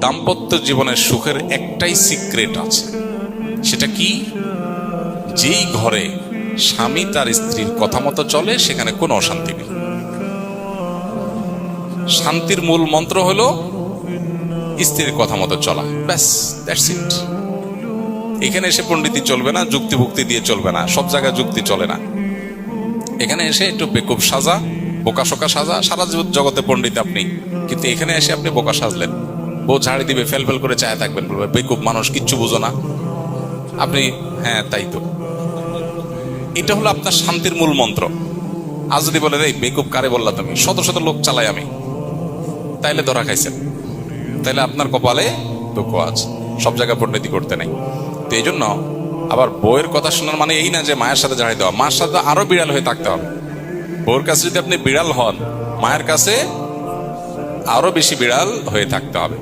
দাম্পত্য জীবনের সুখের একটাই সিক্রেট আছে, সেটা কি? যেই ঘরে স্বামী তার স্ত্রীর কথা মতো চলে সেখানে কোনো অশান্তি নেই। শান্তির মূল মন্ত্র হলো স্ত্রীর কথা মতো চলা, ব্যাস, দ্যাটস ইট। এখানে এসে পণ্ডিতি চলবে না, যুক্তি ভুক্তি দিয়ে চলবে না, সব জায়গায় যুক্তি চলে না। এখানে এসে একটু বেকুব সাজা, বোকা শোকা সাজা, সারা জগতে পণ্ডিত আপনি, কিন্তু এখানে এসে আপনি বোকা সাজলেন। বউ ঝাড়ি দিবে, ফেল ফেল করে চায় থাকবেন, বলবে বেকুব মানুষ, কিচ্ছু বুঝো না আপনি। হ্যাঁ তাই তো, এটা হলো আপনার শান্তির মূল মন্ত্র। আজ যদি বলে রে বেকুব কারে বললা তুমি, শত শত লোক চালাই আমি, তাইলে ধরা খাইছেন, তাইলে আপনার কপালে দুঃখ আছে, সব জায়গায় পণ্ডিতি করতে নেই। তো এই জন্য আবার বউয়ের কথা শোনার মানে এই না যে মায়ের সাথে ঝাড়ি দেওয়া, মায়ের সাথে আরো বিড়াল হয়ে থাকতে হবে। বউয়ের কাছে যদি আপনি বিড়াল হন, মায়ের কাছে আরো বেশি বিড়াল হয়ে থাকতে হবে।